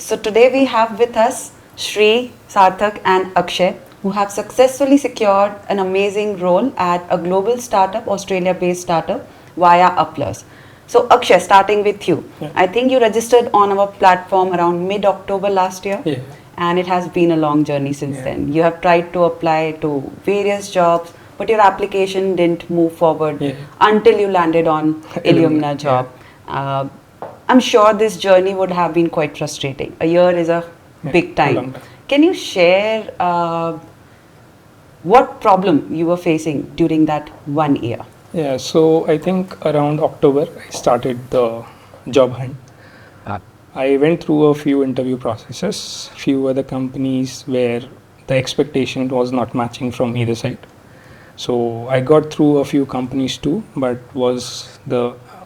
So today we have with us Shri, Sarthak and Akshay, who have successfully secured an amazing role at a global startup, Australia-based startup via Uplers. So Akshay, starting with you. Yeah. I think you registered on our platform around mid-October last year. Yeah. And it has been a long journey since Yeah. then. You have tried to apply to various jobs, but your application didn't move forward Yeah. until you landed on Illumina Illumina, job. I'm sure this journey would have been quite frustrating. A year is a Yeah, big a time. long time. Can you share what problem you were facing during that 1 year? Yeah, so I think around October I started the job hunt. I went through a few interview processes, few other companies where the expectation was not matching from either side. So I got through a few companies too, but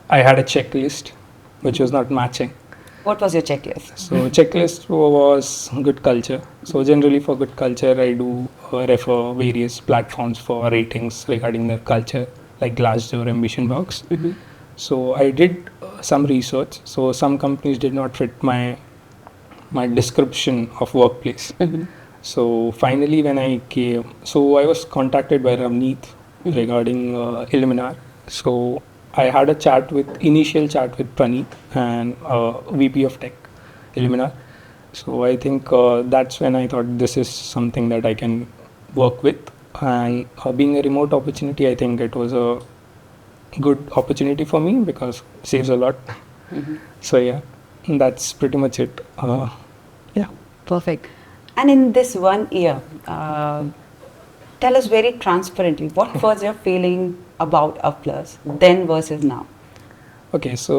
I had a checklist which was not matching. What was your checklist? So checklist was good culture. So generally for good culture, I do refer various platforms for ratings regarding their culture, like Glassdoor, Ambition Box. Mhm. So I did some research. So some companies did not fit my description of workplace. Mhm. So finally, when I came, so I was contacted by Ravneet regarding Illuminar. So I had initial chat with Praneet and VP of Tech, Illuminar. So I think that's when I thought this is something that I can work with. And being a remote opportunity, I think it was a good opportunity for me because it saves a lot. Mhm. So yeah, that's pretty much it. Yeah. Perfect. And in this 1 year, tell us very transparently what was your feeling about Uplers then versus now? Okay, so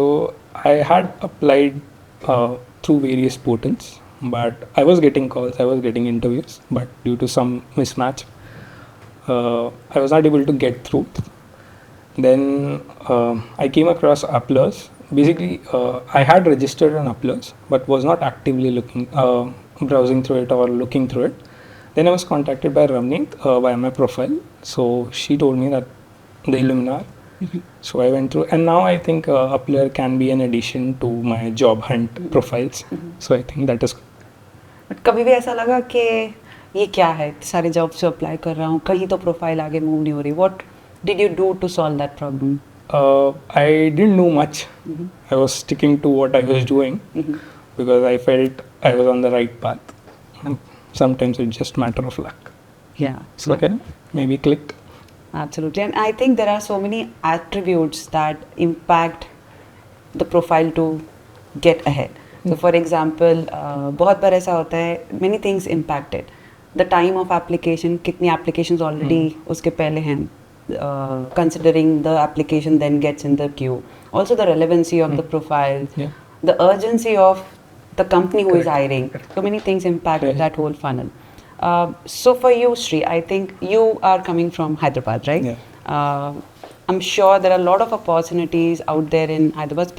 I had applied through various portals, but I was getting calls, I was getting interviews, but due to some mismatch, I was not able to get through. Then I came across Uplers. Basically, I had registered on Uplers, but was not actively browsing through it or looking through it. Then I was contacted by Ramneet via my profile. So she told me that the Illuminar. So I went through, and now I think Upler can be an addition to my job hunt profiles. So I think that is. But कभी भी ऐसा लगा कि ये क्या है सारे jobs पे अप्लाई कर रहा हूँ कहीं तो प्रोफाइल आगे मूव नहीं हो रही what did you do to solve that problem I didn't know much. I was sticking to what I was doing because I felt I was on the right path. And sometimes it's just matter of luck. या So okay, maybe clicked. Absolutely. And I think there are so many attributes that impact the profile to get ahead. So for example, बहुत बार ऐसा होता है many things impacted. The time of application, कितनी applications already उसके पहले हैं. Considering the application then gets in the queue. Also the relevancy of the profile. Yeah. The urgency of the company who is Correct. hiring. So many things impact Right. that whole funnel. So for you, Sri, I think you are coming from Hyderabad, right? Yeah. I'm sure there are a lot of opportunities out there in Hyderabad,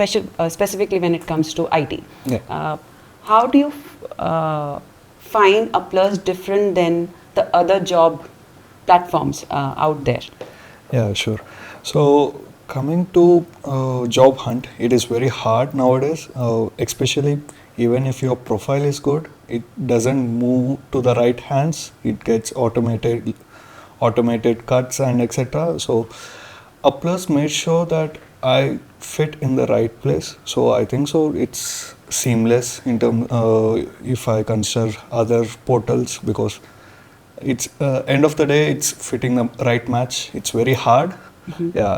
specifically when it comes to IT. Yeah. How do you find Uplers different than the other job platforms out there? Yeah, sure. So coming to job hunt, it is very hard nowadays, especially even if your profile is good, it doesn't move to the right hands. It gets automated cuts and etc. So Uplers made sure that I fit in the right place. So I think so it's seamless in terms if I consider other portals because it's end of the day it's fitting the right match. It's very hard. Yeah,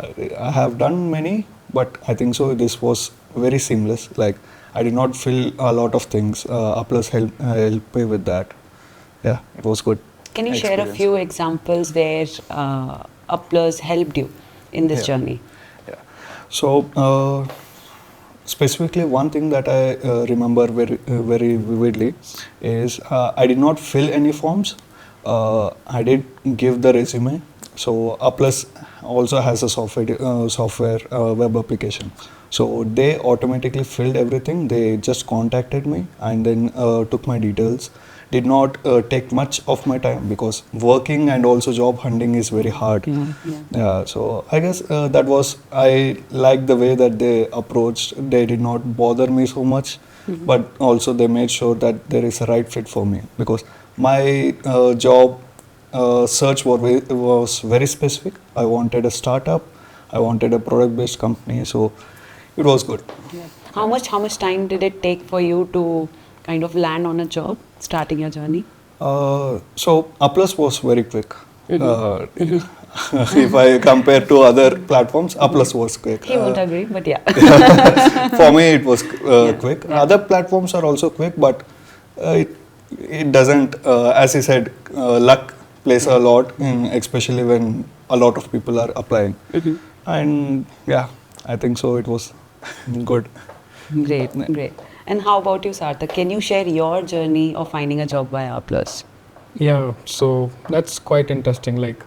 I have done many, but I think so this was very seamless. Like I did not fill a lot of things. Uplers help me with that. Yeah, it was good. Can you share a experience. few examples where Uplers helped you in this Yeah. journey? Yeah. So specifically, one thing that I remember very vividly is I did not fill any forms. I did give the resume. So Uplus also has a software web application. So they automatically filled everything. They just contacted me and then took my details. Did not take much of my time because working and also job hunting is very hard. Yeah, so I guess I liked the way that they approached. They did not bother me so much. but also they made sure that there is a right fit for me, because my job search was very specific. I wanted a startup, I wanted a product based company, so it was good. Yeah. How much time did it take for you to kind of land on a job, starting your journey? So Uplers was very quick. If I compare to other platforms, Uplers was quick. He won't agree, but yeah. For me, it was quick. Yeah. Other platforms are also quick, but it doesn't, as he said, luck plays a lot, especially when a lot of people are applying. And yeah, I think so. It was good. Great, great. And how about you, Sarthak? Can you share your journey of finding a job via Uplers? Yeah, so that's quite interesting. Like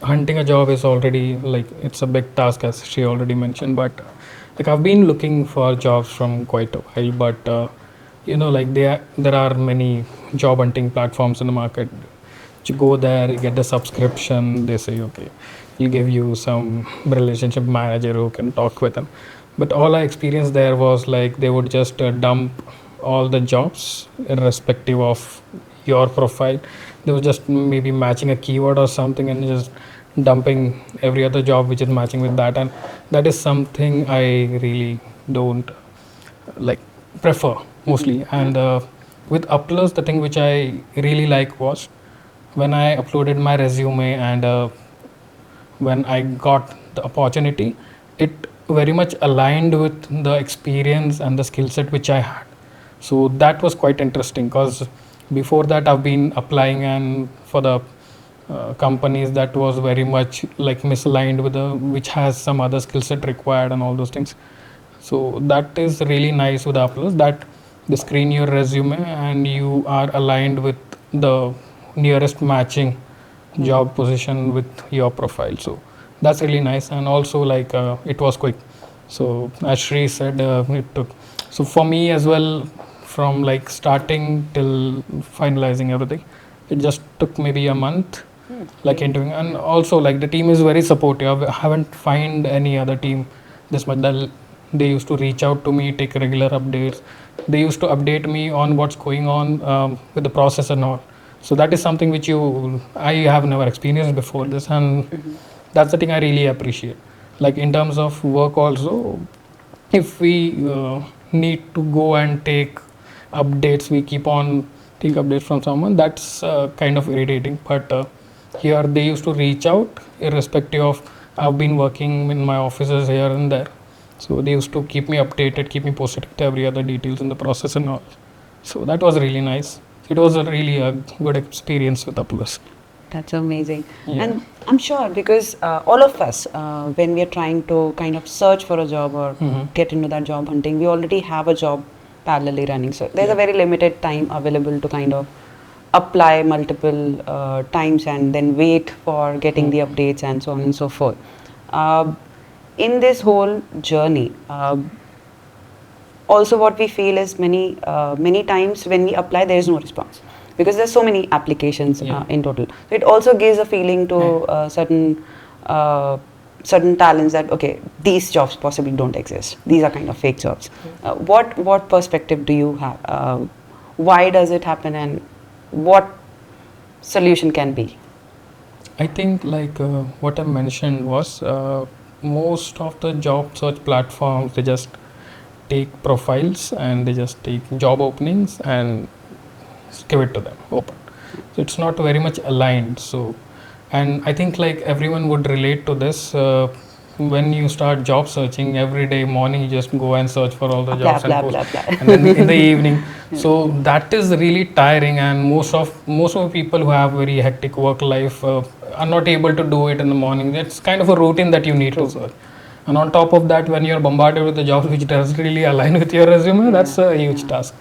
hunting a job is already like it's a big task, as she already mentioned. But like I've been looking for jobs from quite a while, but like there are many job hunting platforms in the market. You go there, you get the subscription. They say okay, we'll give you some relationship manager who can talk with them. But all I experienced there was like they would just dump all the jobs irrespective of your profile. They were just maybe matching a keyword or something and just dumping every other job which is matching with that, and that is something I really don't like prefer mostly. And with Uplers, the thing which I really like was when I uploaded my resume and when I got the opportunity, it very much aligned with the experience and the skill set which I had. So that was quite interesting, because before that I've been applying and for the companies that was very much like misaligned with the which has some other skill set required and all those things. So that is really nice with Uplers, that they screen your resume and you are aligned with the nearest matching job position with your profile. So that's really nice, and also like it was quick. So as Shri said, it took, so for me as well, from like starting till finalizing everything, it just took maybe a month, like interviewing. And also like the team is very supportive. I haven't find any other team this much. They used to reach out to me, take regular updates. They used to update me on what's going on with the process and all. So that is something which I have never experienced before this, and that's the thing I really appreciate. Like in terms of work also, if we need to go and take updates, we keep on take updates from someone, that's kind of irritating. But here they used to reach out irrespective of, I've been working in my offices here and there, so they used to keep me updated, keep me posted with every other details in the process and all. So that was really nice. It was really a good experience with Uplers. That's amazing. Yeah. And I'm sure because all of us, when we are trying to kind of search for a job or get into that job hunting, we already have a job parallelly running. So there's a very limited time available to kind of apply multiple times and then wait for getting the updates and so on and so forth. In this whole journey, also what we feel is many times when we apply, there is no response, because there's so many applications in total. So it also gives a feeling to certain talents that okay, these jobs possibly don't exist. These are kind of fake jobs. What perspective do you have? Why does it happen, and what solution can be? I think like what I mentioned was most of the job search platforms, they just take profiles and they just take job openings and give it to them open. So it's not very much aligned. So, and I think like everyone would relate to this. When you start job searching, every day morning you just go and search for all the jobs and post, and then in the evening. So that is really tiring, and most of the people who have very hectic work life are not able to do it in the morning. It's kind of a routine that you need to search. And on top of that, when you're bombarded with the jobs which doesn't really align with your resume, that's a huge task.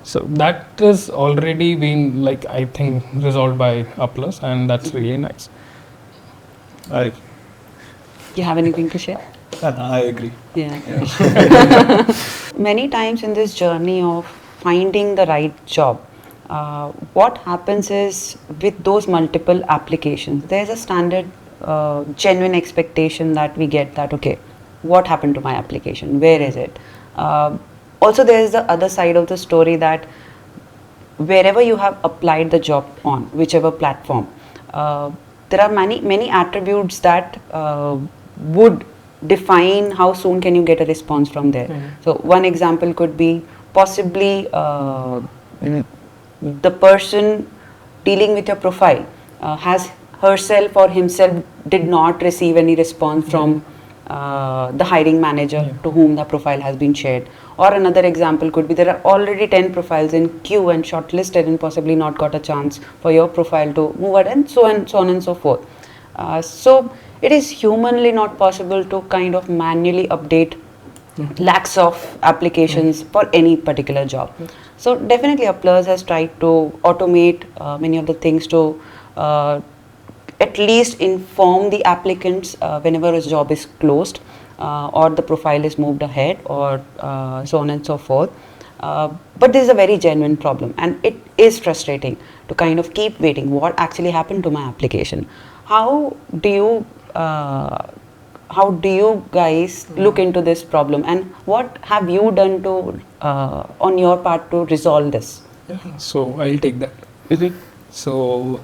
So that is already been like I think resolved by Uplers, and that's really nice. You have anything to share? I agree. Yeah. Many times in this journey of finding the right job, what happens is with those multiple applications, there's a standard genuine expectation that we get that okay, what happened to my application? Where is it? also there is the other side of the story that wherever you have applied the job on whichever platform, there are many attributes that would define how soon can you get a response from there. So one example could be possibly the person dealing with your profile has herself or himself did not receive any response from the hiring manager to whom the profile has been shared. Or another example could be there are already 10 profiles in queue and shortlisted and possibly not got a chance for your profile to move ahead, and so on and so forth. So it is humanly not possible to kind of manually update lakhs of applications for any particular job. So definitely Uplers has tried to automate many of the things to at least inform the applicants whenever a job is closed or the profile is moved ahead or so on and so forth. But this is a very genuine problem and it is frustrating to kind of keep waiting what actually happened to my application. How do you guys look into this problem, and what have you done to on your part to resolve this? So I'll take that. So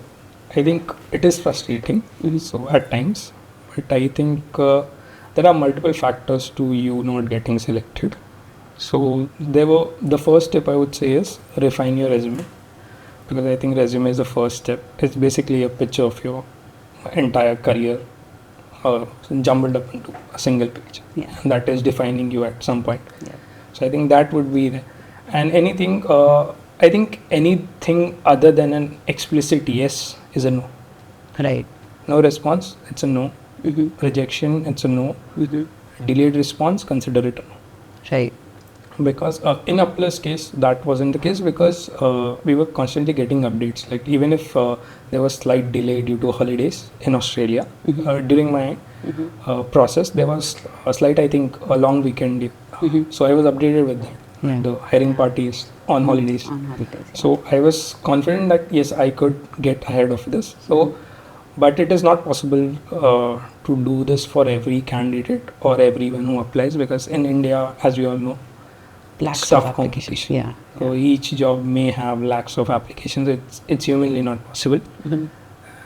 I think it is frustrating. So at times, but I think there are multiple factors to you not getting selected. So the first step I would say is refine your resume, because I think resume is the first step. It's basically a picture of your entire career jumbled up into a single page, and that is defining you at some point. So I think that would be and anything I think anything other than an explicit yes is a no. Right. No response, it's a no. Rejection, it's a no. Delayed response, consider it a no. Right. Because in Uplers case that wasn't the case, because we were constantly getting updates, like even if there was slight delay due to holidays in Australia during my process, there was a slight, I think, a long weekend. So I was updated with that. The hiring party is on holidays. So I was confident that yes, I could get ahead of this. So but it is not possible to do this for every candidate or everyone who applies, because in India, as we all know, Lakhs tough of competition. Yeah. So each job may have lakhs of applications. It's humanly not possible.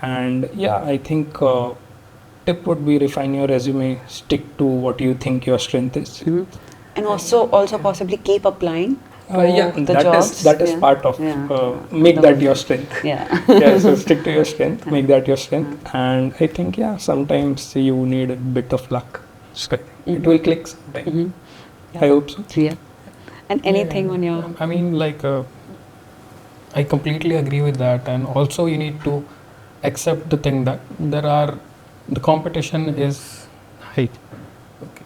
And yeah, I think tip would be refine your resume, stick to what you think your strength is. And also possibly keep applying. That is part of make that your strength. So stick to your strength, make that your strength. And I think sometimes you need a bit of luck. It will click sometime. I hope so. And anything on your... I mean, like, I completely agree with that. And also you need to accept the thing that the competition is high. Okay.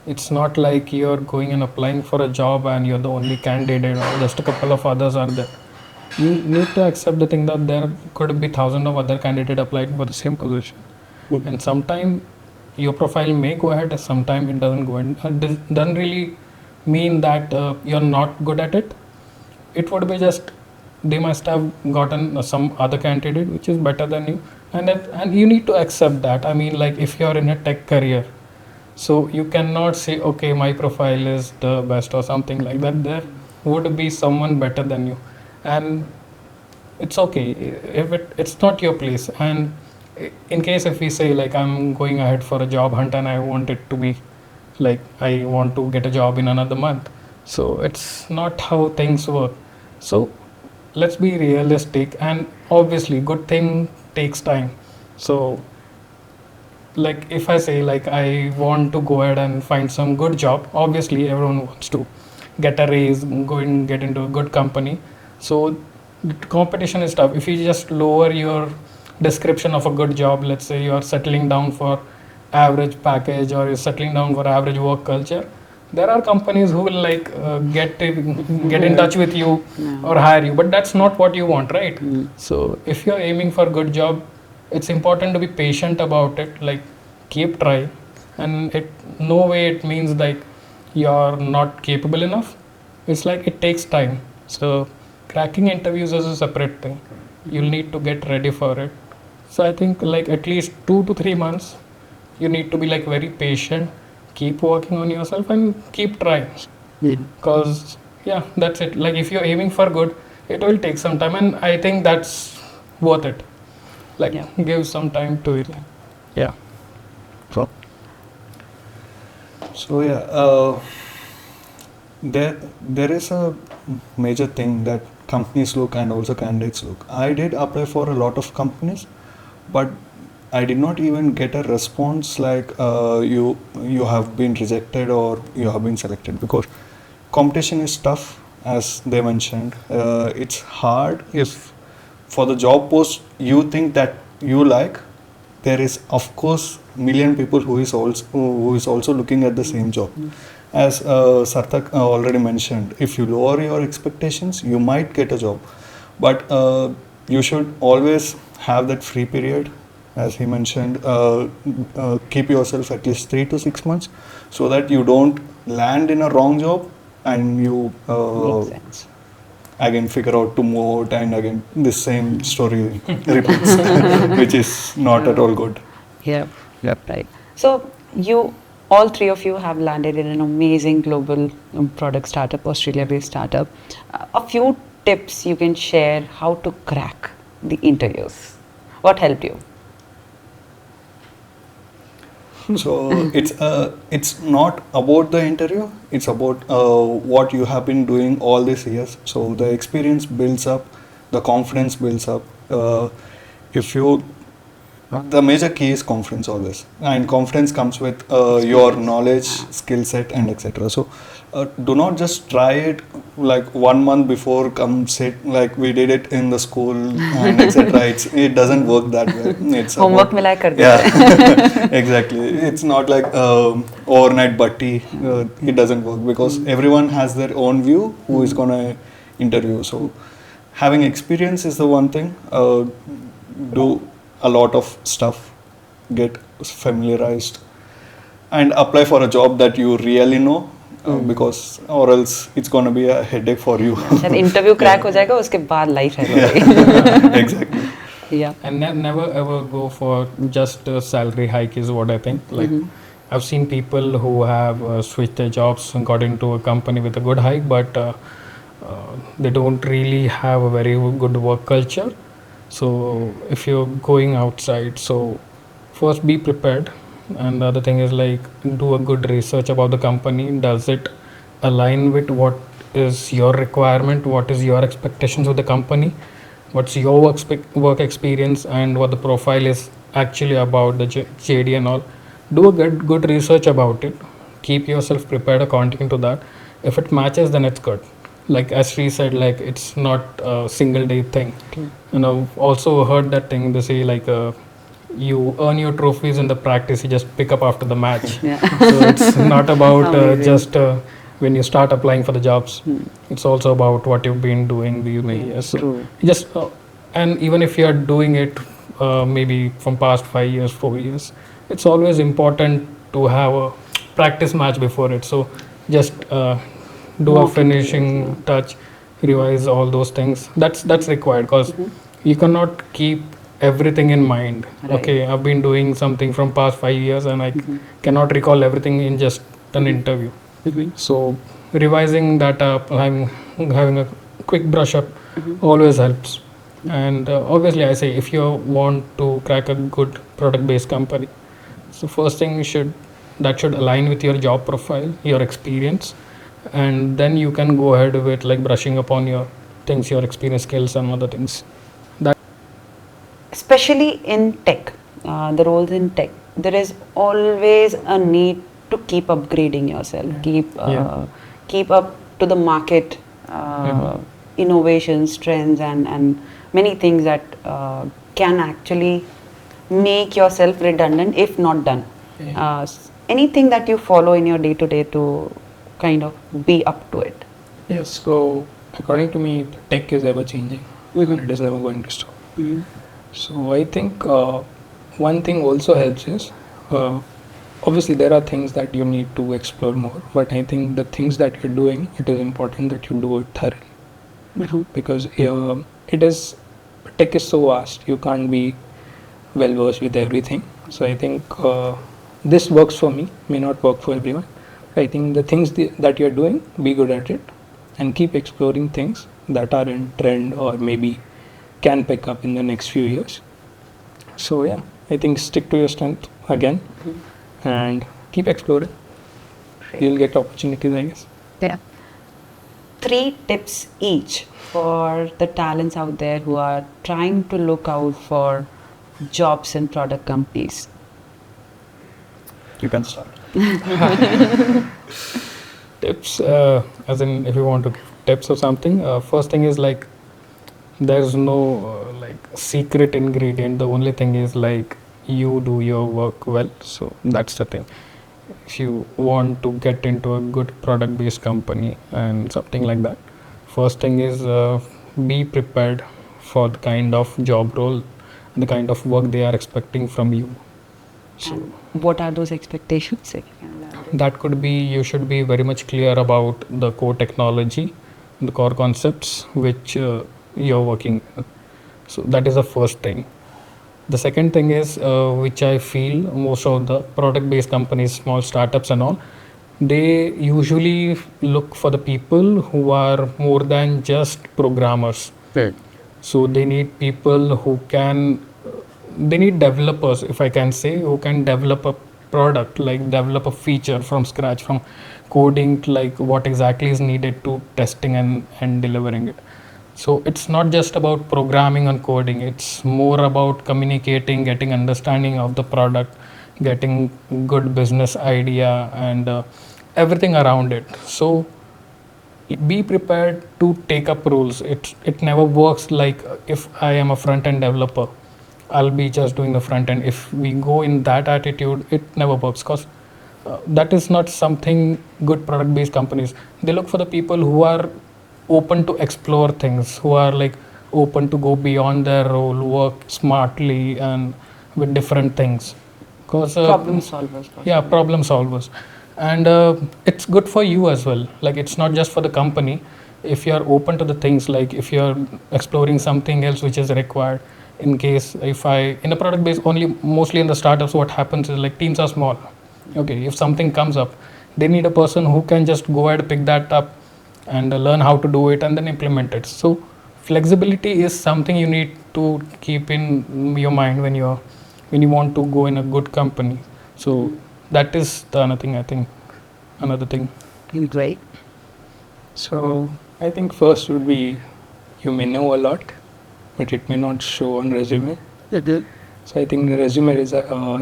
It's not like you're going and applying for a job and you're the only candidate or just a couple of others are there. You need to accept the thing that there could be thousands of other candidates applying for the same position. And sometimes your profile may go ahead, sometimes it doesn't go ahead. It doesn't really mean that you're not good at it. It would be just they must have gotten some other candidate which is better than you, and you need to accept that. I mean, like, if you're in a tech career, so you cannot say, okay, my profile is the best or something like that. There would be someone better than you, and it's okay if it's not your place. And in case if we say, like, I'm going ahead for a job hunt and I want it to be like I want to get a job in another month, so it's not how things work. So let's be realistic, and obviously good thing takes time. So like, if I say, like, I want to go ahead and find some good job, obviously everyone wants to get a raise, go and get into a good company. So the competition is tough. If you just lower your description of a good job, let's say you are settling down for average package or you're settling down for average work culture, there are companies who will get in touch with you or hire you, but that's not what you want, right? So if you're aiming for a good job, it's important to be patient about it, like keep trying, and it no way it means like you're not capable enough. It's like it takes time. So cracking interviews is a separate thing. You'll need to get ready for it. So I think like at least 2 to 3 months you need to be like very patient, keep working on yourself and keep trying. Because yeah, that's it. Like if you're aiming for good, it will take some time, and I think that's worth it. Like Yeah. give some time to it. Yeah. So yeah, there is a major thing that companies look and also candidates look. I did apply for a lot of companies, but I did not even get a response like you have been rejected or you have been selected, because competition is tough, as they mentioned. It's hard if for the job post you think that you like, there is of course million people who is also looking at the same job. As Sarthak already mentioned, if you lower your expectations, you might get a job, but you should always have that free period. As he mentioned, keep yourself at least 3 to 6 months so that you don't land in a wrong job and you Makes sense. again figure out to move out, and again the same story repeats, which is not at all good. Yeah. Yep. Right. So you, all three of you, have landed in an amazing global product startup, Australia-based startup. A few tips you can share how to crack the interviews. What helped you? So it's not about the interview, it's about what you have been doing all these years. So the experience builds up, the confidence builds up. If you The major key is confidence always, and confidence comes with your knowledge, skill set, and etc. So do not just try it like 1 month before, come sit like we did it in the school and etc. It doesn't work that way. It's Homework about, मिला कर देते yeah, exactly. It's not like overnight butty. It doesn't work because everyone has their own view who is gonna interview. So having experience is the one thing. Do a lot of stuff, get familiarized, and apply for a job that you really know, because or else it's going to be a headache for you. शायद interview crack हो जाएगा उसके बाद life है Exactly. yeah And never ever go for just a salary hike is what I think. Like I've seen people who have switched their jobs and got into a company with a good hike, but they don't really have a very good work culture. So if you're going outside, so first be prepared, and the other thing is like do a good research about the company. Does it align with what is your requirement, what is your expectations of the company, what's your work experience, and what the profile is actually about, the JD and all. Do a good research about it. Keep yourself prepared according to that. If it matches, then it's good. Like as Sri said, like it's not a single day thing. And I've also heard that thing they say like you earn your trophies in the practice, you just pick up after the match. Yeah. So it's not about Amazing. just when you start applying for the jobs. It's also about what you've been doing these many years. So True. just and even if you're doing it maybe from past 5 years, 4 years, it's always important to have a practice match before it. So just do a Mock finishing interviews, touch, revise all those things. That's required, because you cannot keep everything in mind. Right. Okay, I've been doing something from past 5 years and I cannot recall everything in just an interview. So revising that up, having a quick brush up always helps. And obviously I say if you want to crack a good product based company, so first thing should align with your job profile, your experience, and then you can go ahead with like brushing upon your things, your experience, skills and other things. especially in tech, the roles in tech, there is always a need to keep upgrading yourself, keep up to the market innovations, trends, and many things that can actually make yourself redundant if not done. Anything that you follow in your day to day to kind of be up to it. Yes, so according to me, tech is ever changing. It is never going to stop. So I think one thing also helps is obviously there are things that you need to explore more, but I think the things that you're doing, it is important that you do it thoroughly, because it is tech is so vast, you can't be well versed with everything. So I think this works for me, may not work for everyone, I think the things that you're doing, be good at it, and keep exploring things that are in trend or maybe can pick up in the next few years. So yeah, I think stick to your strength again and keep exploring. You'll get opportunities, I guess. Yeah. 3 tips each for the talents out there who are trying to look out for jobs in product companies. You can start. Tips, as in if you want to give tips or something, first thing is like there's no like secret ingredient. The only thing is like you do your work well. So that's the thing. If you want to get into a good product based company and something like that, first thing is be prepared for the kind of job role, the kind of work they are expecting from you. So And what are those expectations? If you can elaborate. that could be, you should be very much clear about the core technology, the core concepts which you're working with. So that is the first thing. The second thing is which I feel most of the product based companies, small startups and all, they usually look for the people who are more than just programmers. So they need people who can, they need developers, if I can say, who can develop a product, like develop a feature from scratch, from coding to like what exactly is needed to testing and delivering it. So it's not just about programming and coding, it's more about communicating, getting understanding of the product, getting good business idea and everything around it. So be prepared to take up roles. It never works like if I am a front end developer, I'll be just doing the front end. If we go in that attitude, it never works because that is not something good product based companies. They look for the people who are open to explore things, who are like open to go beyond their role, work smartly and with different things. Because Problem solvers. yeah, problem solvers. And it's good for you as well. Like it's not just for the company. If you are open to the things, like if you are exploring something else which is required, in case if I in a product base only, mostly in the startups what happens is like teams are small. Okay, if something comes up, they need a person who can just go ahead, pick that up and learn how to do it and then implement it. So flexibility is something you need to keep in your mind when you want to go in a good company. So that is the another thing, I think. Another thing. Great. So I think first would be you may know a lot, but it may not show on resume. So I think the resume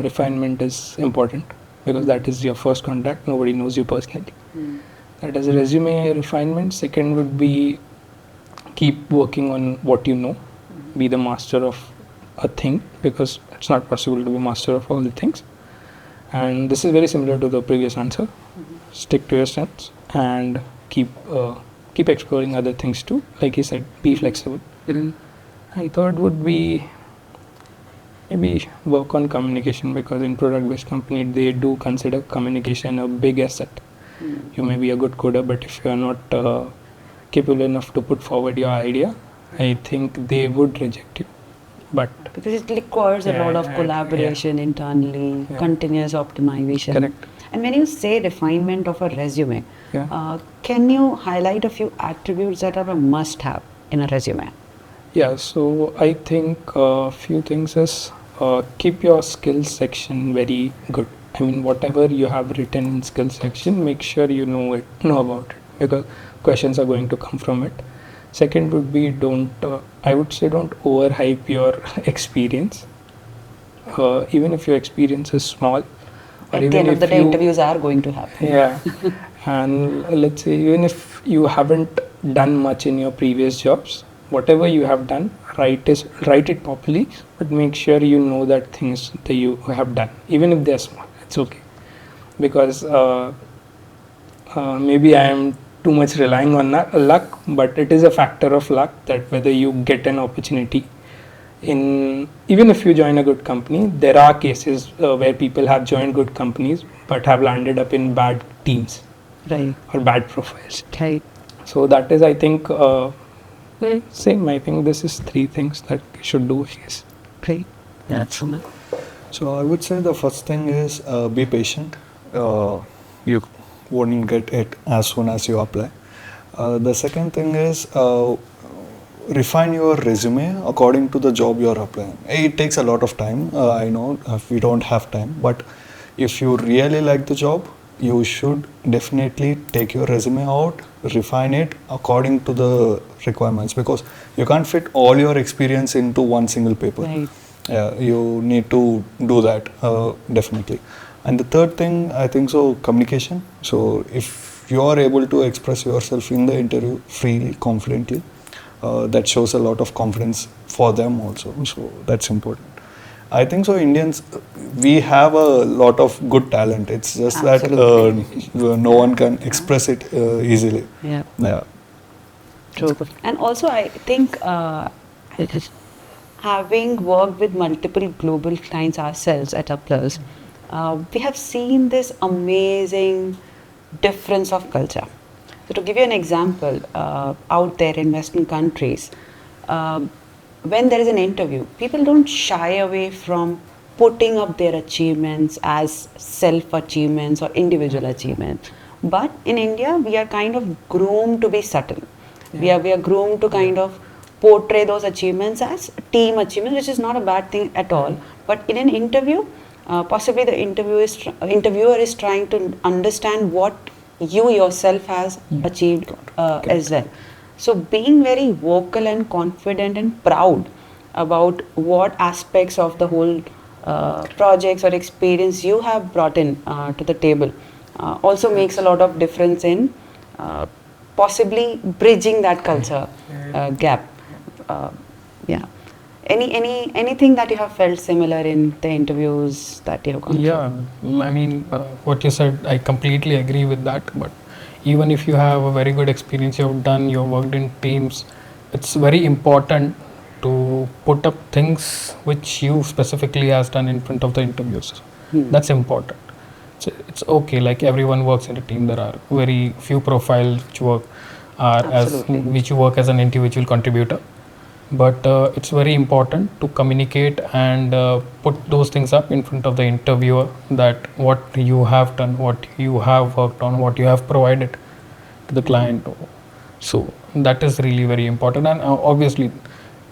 refinement is important because that is your first contact. Nobody knows you personally. That is a resume refinement. Second would be keep working on what you know. Be the master of a thing because it's not possible to be master of all the things. And this is very similar to the previous answer. Stick to your strengths and keep exploring other things too. Like he said, be flexible. And third would be maybe work on communication because in product-based company they do consider communication a big asset. You may be a good coder, but if you are not capable enough to put forward your idea, I think they would reject you. But Because it requires a lot of collaboration internally, continuous optimization. Correct. And when you say refinement of a resume, can you highlight a few attributes that are a must-have in a resume? Yeah, so I think a few things is keep your skills section very good. I mean, whatever you have written in skills section, make sure you know about it because questions are going to come from it. Second would be I would say don't overhype your experience. Even if your experience is small. At the end of the day, interviews are going to happen. Yeah. And let's say even if you haven't done much in your previous jobs, whatever you have done, write it properly, but make sure you know that things that you have done. Even if they're small, it's okay. Because maybe I am too much relying on luck, but it is a factor of luck that whether you get an opportunity even if you join a good company, there are cases where people have joined good companies but have landed up in bad teams, right, or bad profiles. Right. So that is, I think, same. I think this is 3 things that you should do. Yes. Great. That's So I would say the first thing is be patient. You wouldn't get it as soon as you apply. The second thing is refine your resume according to the job you're applying. It takes a lot of time. I know we don't have time, but if you really like the job, you should definitely take your resume out, refine it according to the requirements, because you can't fit all your experience into one single paper. Right. You need to do that, definitely. And the third thing, I think so, communication. So if you are able to express yourself in the interview freely, confidently, that shows a lot of confidence for them also. So that's important. I think so, Indians, we have a lot of good talent. It's just Absolutely. that no one can express it easily. Yeah. Yeah. True. And also, I think having worked with multiple global clients ourselves at Uplers, we have seen this amazing difference of culture. So, to give you an example, out there in Western countries, when there is an interview, people don't shy away from putting up their achievements as self achievements or individual achievements. But in India, we are kind of groomed to be subtle. We are groomed to kind of portray those achievements as team achievements, which is not a bad thing at all. But in an interview, possibly the interviewer is trying to understand what you yourself has achieved as well. So being very vocal and confident and proud about what aspects of the whole projects or experience you have brought in to the table also makes a lot of difference in possibly bridging that culture gap. Yeah. Anything that you have felt similar in the interviews that you have gone through? Yeah, I mean, what you said, I completely agree with that. But even if you have a very good experience you've done, you've worked in teams, it's very important to put up things which you specifically has done in front of the interviews. That's important. It's okay, like everyone works in a team. There are very few profiles which work which you work as an individual contributor. But it's very important to communicate and put those things up in front of the interviewer, that what you have done, what you have worked on, what you have provided to the client. So that is really very important, and obviously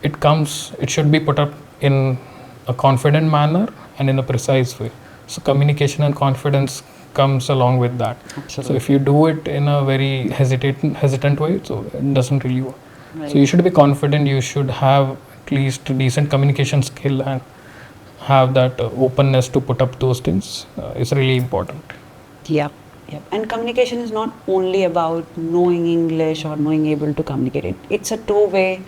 it should be put up in a confident manner and in a precise way. So communication and confidence comes along with that. Absolutely. So if you do it in a very hesitant way, so it doesn't really work. Right. So you should be confident, you should have at least decent communication skill and have that openness to put up those things. It's really important. Yep. And communication is not only about knowing English or knowing able to communicate it. It's a two-way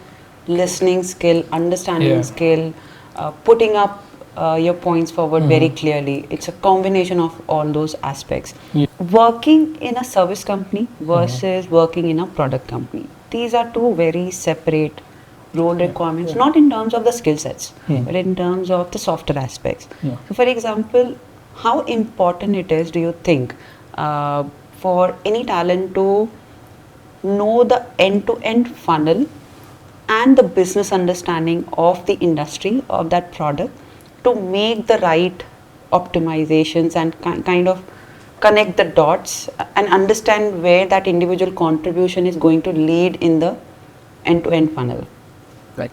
listening skill, understanding skill, putting up your points forward very clearly. It's a combination of all those aspects. Yeah. Working in a service company versus working in a product company. These are two very separate role requirements, not in terms of the skill sets, but in terms of the softer aspects. Yeah. So for example, how important it is, do you think, for any talent to know the end-to-end funnel and the business understanding of the industry of that product to make the right optimizations and kind of connect the dots and understand where that individual contribution is going to lead in the end-to-end funnel? Right.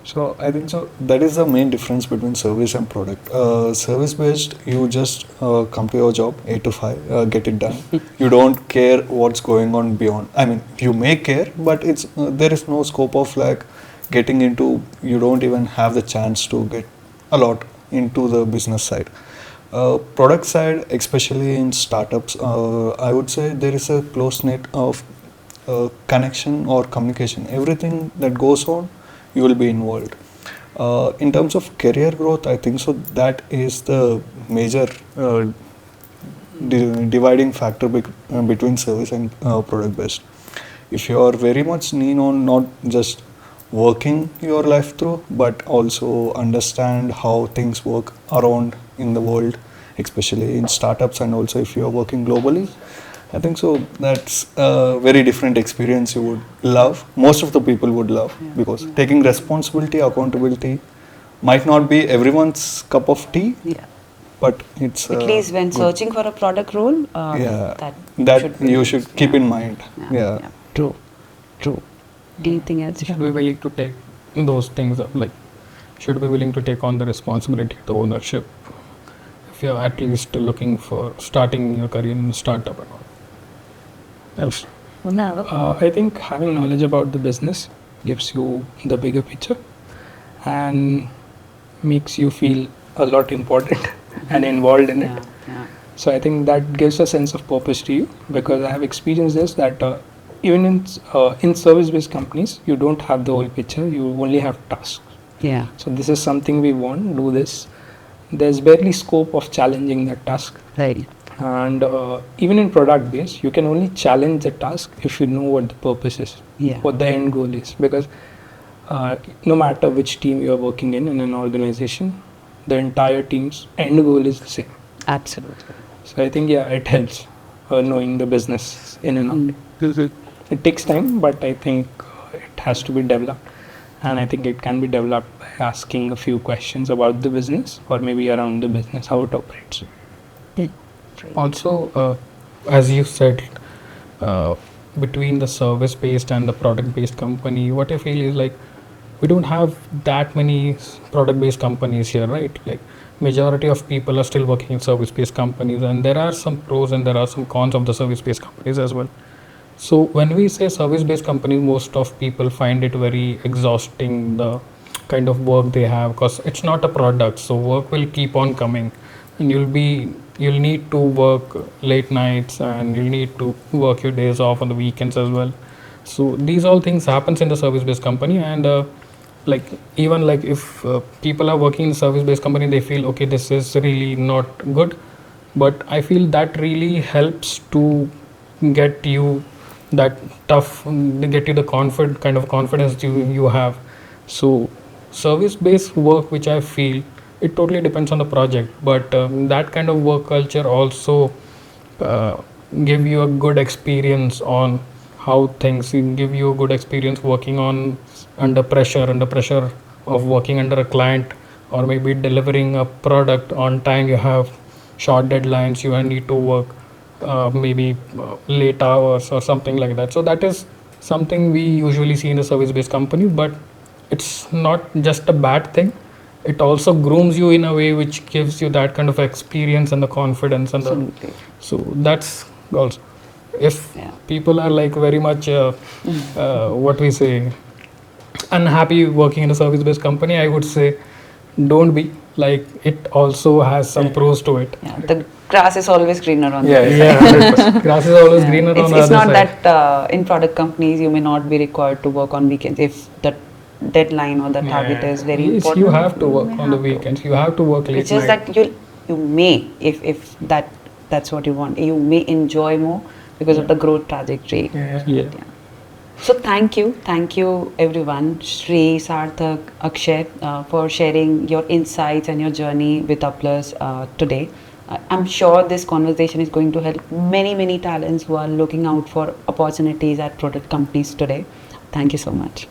So I think so that is the main difference between service and product. Service based, you just come to your job 8 to 5, get it done. You don't care what's going on beyond. I mean, you may care, but it's there is no scope of like getting into. You don't even have the chance to get a lot into the business side. Product side, especially in startups, I would say there is a close net of connection or communication. Everything that goes on, you will be involved. In terms of career growth, I think so that is the major dividing factor between service and product based. If you are very much keen on not just working your life through, but also understand how things work around in the world, especially in startups, and also if you are working globally, I think so that's a very different experience you would love. Most of the people would love, because taking responsibility, accountability might not be everyone's cup of tea, Yeah. but it's At least when good. searching for a product role, Yeah. that that Should be- you should keep yeah. in mind. Yeah. True. Anything else? Should be willing to take those things up, like should be willing to take on the responsibility, the ownership. If you're at least looking for starting your career in a startup and all else. I think having knowledge about the business gives you the bigger picture and makes you feel a lot important and involved in it. Yeah. So I think that gives a sense of purpose to you, because I have experienced this that even in service-based companies, you don't have the whole picture. You only have tasks. Yeah. So this is something we want. Do this. There's barely scope of challenging that task. Right. And even in product based, you can only challenge the task if you know what the purpose is, Yeah. what the end goal is. Because no matter which team you are working in an organization, the entire team's end goal is the same. Absolutely. So I think it helps knowing the business in and out. It takes time, but I think it has to be developed. And I think it can be developed by asking a few questions about the business, or maybe around the business, how it operates. Also, as you said, between the service-based and the product-based company, what I feel is like we don't have that many product-based companies here, right? Like majority of people are still working in service-based companies, and there are some pros and there are some cons of the service-based companies as well. So when we say service-based companies, most of people find it very exhausting, the kind of work they have, because it's not a product, so work will keep on coming, and you'll need to work late nights, and you'll need to work your days off on the weekends as well. So these all things happens in the service-based company, and like even like if people are working in a service-based company, they feel okay, this is really not good, but I feel that really helps to get you that tough, get you the kind of confidence you have. So service-based work, which I feel, it totally depends on the project, but that kind of work culture also give you a good experience on how things, give you a good experience working on under pressure of working under a client, or maybe delivering a product on time. You have short deadlines, you need to work maybe late hours or something like that. So that is something we usually see in the service-based company, but it's not just a bad thing. It also grooms you in a way which gives you that kind of experience and the confidence and Absolutely. so that's also, if Yeah. people are like very much what we say, unhappy working in a service-based company, I would say don't be. Like, it also has some pros to it. Yeah. The grass is always greener on the Yeah, other Yeah, side. 100%. Grass is always Yeah. greener on It's the other not side. that in product companies you may not be required to work on weekends if the deadline or the target is very Yes, important. you have to work may on the have to. weekends. You have to work late It's just night. that you may, if that's what you want, you may enjoy more because of the growth trajectory. Yeah. So thank you everyone, Shri, Sarthak, Akshay, for sharing your insights and your journey with Uplers today. I'm sure this conversation is going to help many talents who are looking out for opportunities at product companies today. Thank you so much.